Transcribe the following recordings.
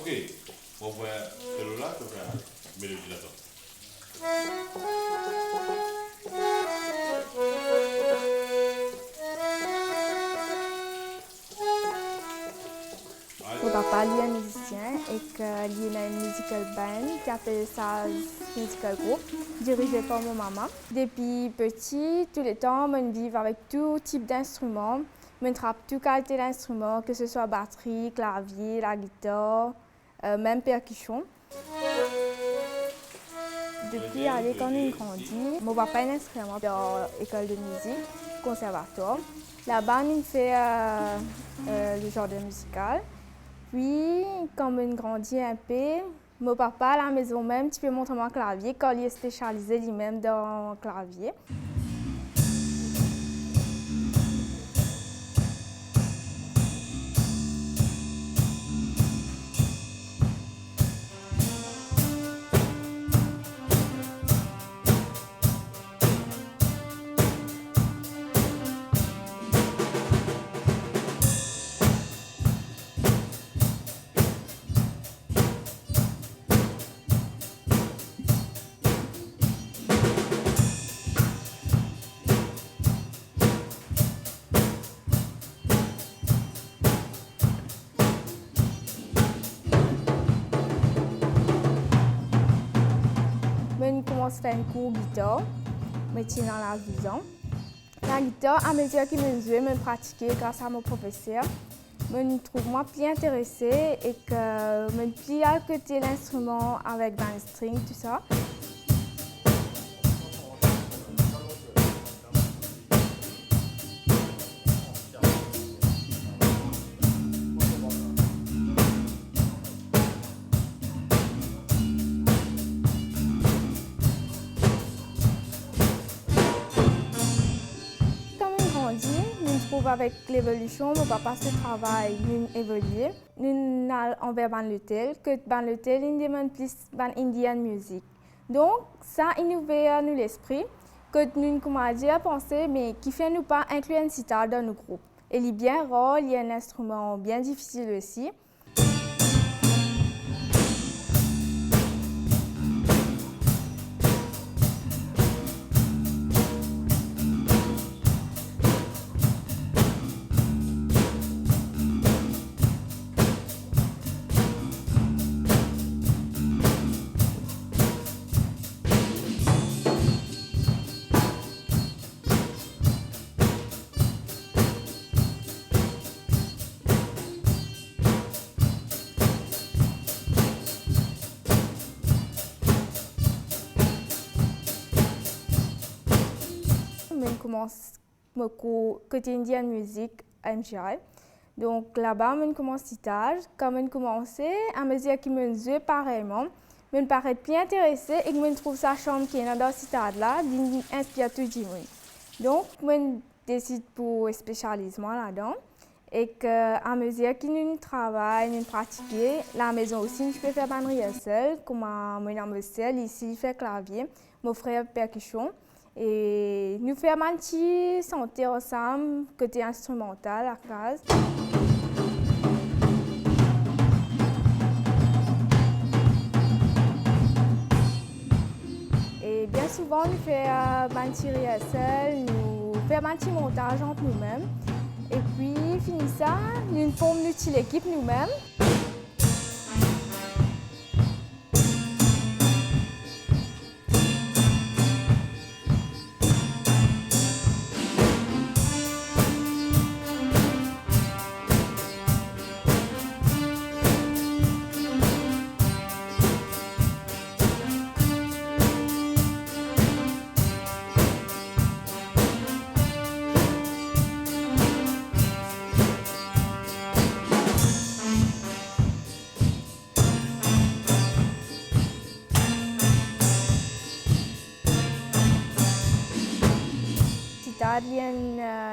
Ok, on voit celui-là, tu fais mélodie là-dedans. Mon papa, lui, est musicien et qu'il a une musical band qui appelle ça Musical Group, dirigé par mon maman. Depuis petit, tout le temps, on vit avec tout type d'instruments. On trappe toute qualité d'instruments, que ce soit batterie, clavier, la guitare, même percussion. Depuis quand on grandit, mon papa est inscrit dans l'école de musique, conservatoire. Là-bas, on fait le genre de musical. Puis, quand on grandit un peu, mon papa à la maison même, tu peux montrer mon clavier, quand il est spécialisé lui-même dans le clavier. Je commence à faire un cours de guitare, je tiens dans la vision. La guitare, à mesure que je joue, je pratique grâce à mon professeur. Je trouve moi plus intéressée et que je plie à côté l'instrument avec un string, tout ça. Je trouve avec l'évolution, mon papa se travaille, nous évolue. Nous allons envers l'hôtel, que l'hôtel, nous demande plus Indian music. Donc, ça innove nous l'esprit, que nous commençons à penser, mais qui fait nous pas inclure un sitar dans nos groupes. Il est bien rare, il y a un instrument bien difficile aussi. Je commence mon cours côté Indian Music à MGI. Donc là-bas, je commence le stage. Quand je commence, à mesure que je joue pareillement, je me parais plus intéressée et que je trouve sa chambre qui est dans ce stade-là, d'inspirer tout le monde. Donc, je décide pour spécialiser là-dedans. Et qu'à mesure que nous travaillons, nous pratiquons, la maison aussi, je peux faire un rehearsal, comme mon seul ici, fait clavier, mon frère percussion. Et nous faisons un petit santé ensemble, côté instrumental à case. Et bien souvent, nous faisons un petit rehearsal, nous faisons un petit montage entre nous-mêmes. Et puis, fini ça, nous formons une petite équipe nous-mêmes.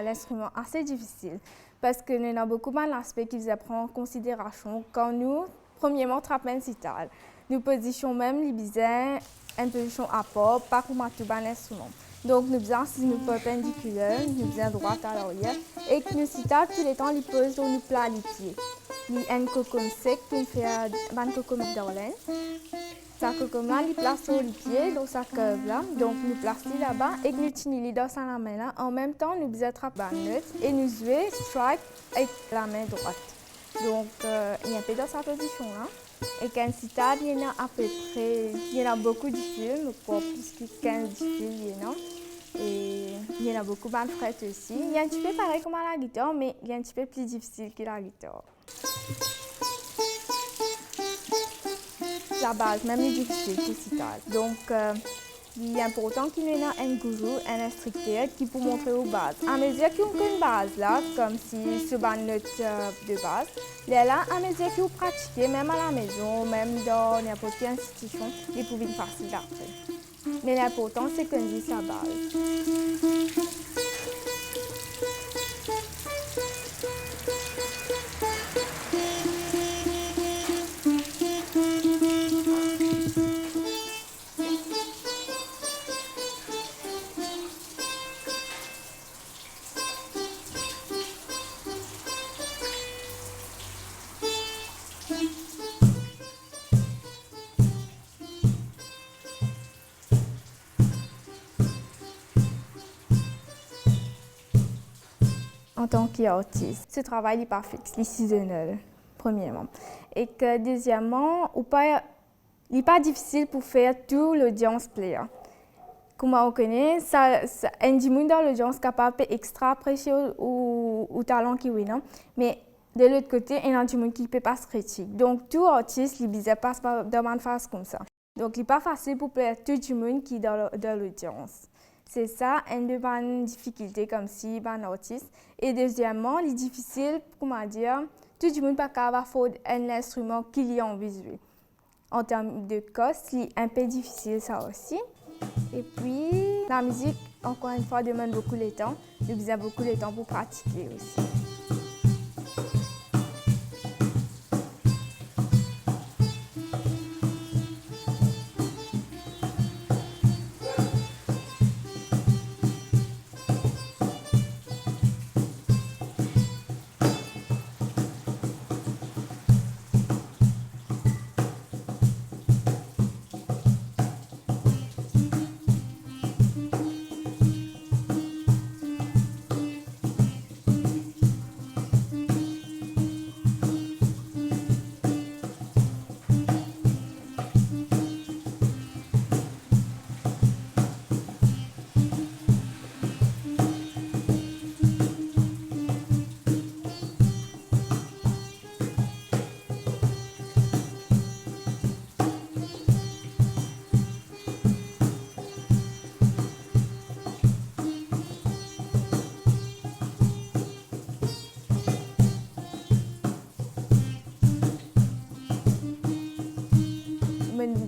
L'instrument assez difficile parce que nous avons beaucoup d'aspects qu'ils prennent en considération quand nous, premièrement, trappons un sitar. Nous positionnons même les bizarres en position à part, pas comme tout l'instrument. Donc, nous faisons si nous perpendiculaires, nous faisons droite à l'arrière et que nous sitar tous les temps, les poses sur nos plats les pieds. Il y a un cocon sec pour faire un cocon d'Orlaine. Ça cocon là, il place sur les pieds, dans sa curve là. Donc nous plaçons là-bas et nous tenons dans sa main là. En même temps, nous attrapons la note et nous jouons strike avec la main droite. Donc il y a un peu dans sa position là. Et quand citade, il y en a à peu près, il y en a beaucoup de films, pas plus que 15 films, il y en a. Et il y en a beaucoup de frettes aussi. Il y a un petit peu pareil comme à la guitare, mais il y a un petit peu plus difficile que la guitare. La base, même est difficile que citade. Donc, il est important qu'il y ait un gourou, un instructeur qui peut montrer aux bases. À mesure qu'il y a une base là, comme si sur une note de base, là, à mesure que vous pratiquez, même à la maison, même dans n'importe quelle institution, il peut être facile après. Mais l'important, c'est qu'on dise sa base. En tant qu'artiste, ce travail n'est pas fixe, il est saisonnel, premièrement. Et que deuxièmement, il n'est pas difficile pour faire tout l'audience player. Comme on connaît, un monde dans l'audience capable d'extra apprécier au talent qui est, mais de l'autre côté, il y a un monde qui ne peut pas se critiquer. Donc, tout artiste, il passe dans une phase comme ça. Donc, il n'est pas facile pour plaire tout le monde qui est dans l'audience. C'est ça, une de mes difficultés comme si un artiste. Et deuxièmement, il est difficile, comment dire, tout le monde n'est pas capable de faire un instrument qu'il y a en visuel. En termes de cost, c'est un peu difficile ça aussi. Et puis, la musique, encore une fois, demande beaucoup de temps. Il besoin beaucoup de temps pour pratiquer aussi.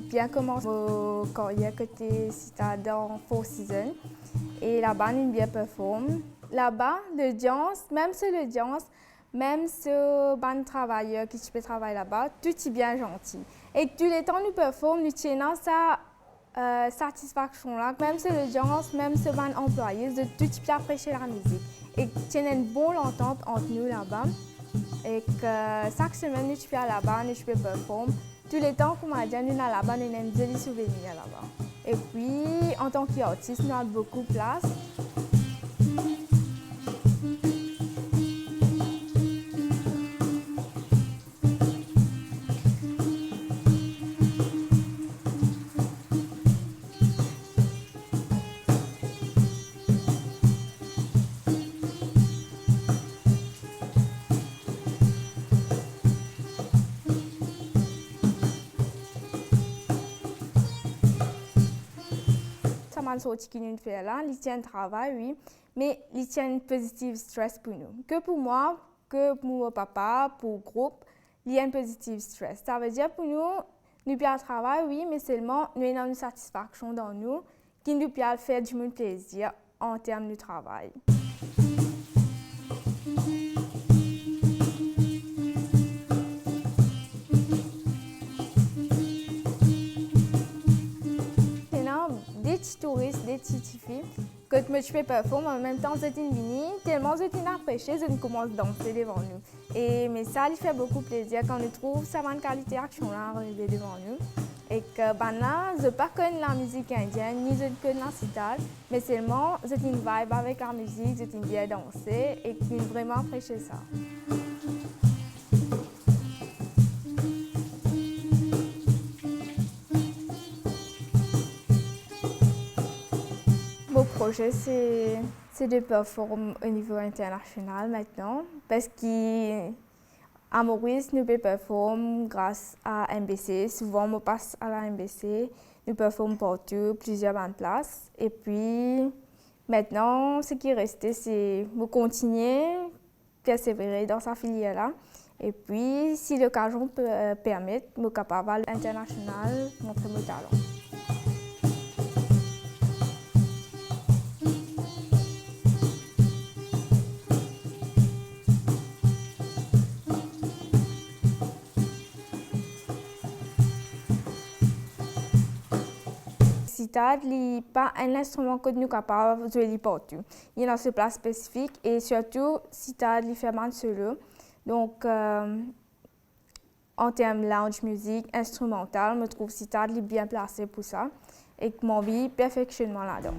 Bien commencé mon carrière côté citade dans Four Seasons et là-bas on bien performe. Là-bas l'audience, même sur l'audience, même sur les travailleurs qui peuvent travailler là-bas, tout est bien gentil. Et tous les temps nous performons, nous tenons sa satisfaction là, même sur l'audience, même sur les employés, de tout est bien apprécier la musique. Et tenons une bonne entente entre nous là-bas. Et que chaque semaine nous sommes là-bas, nous pouvons performer. Tous les temps, comme on dit, nous sommes là-bas, nous avons des souvenirs là-bas. Et puis, en tant qu'artiste, nous avons beaucoup de place. Sorti qui nous fait là, il tient un travail, oui, mais il tient un positif stress pour nous. Que pour moi, que pour mon papa, pour le groupe, il y a un positif stress. Ça veut dire pour nous, nous pouvons travailler, oui, mais seulement nous avons une satisfaction dans nous qui nous peut faire du monde plaisir en termes de travail. Des petits touristes, des petites filles Quand je fais performer, en même temps, je suis venue, tellement je suis appréciée, je commence à danser devant nous. Mais ça, il fait beaucoup plaisir quand on trouve ça bonne qualité d'action là arriver devant nous. Et que maintenant, je ne pas connais la musique indienne, ni je connais la sitar, mais seulement je une vibe avec la musique, je bien danser et que vraiment apprécié ça. Mon projet, c'est de performer au niveau international maintenant, parce qu'à Maurice, nous performons grâce à MBC. Souvent, on passe à la MBC, nous performons partout, plusieurs bonnes places. Et puis, maintenant, ce qui est resté, c'est de continuer à persévérer dans sa filière-là. Et puis, si l'occasion peut permettre, je suis capable à l'international montrer mon talent. Sitar n'est pas un instrument que nous sommes capables de jouer partout. Il y a une place spécifique et surtout, sitar fait mal solo. Donc, en termes de lounge music instrumentale, je trouve sitar bien placé pour ça et que mon vie perfectionnement là-dedans.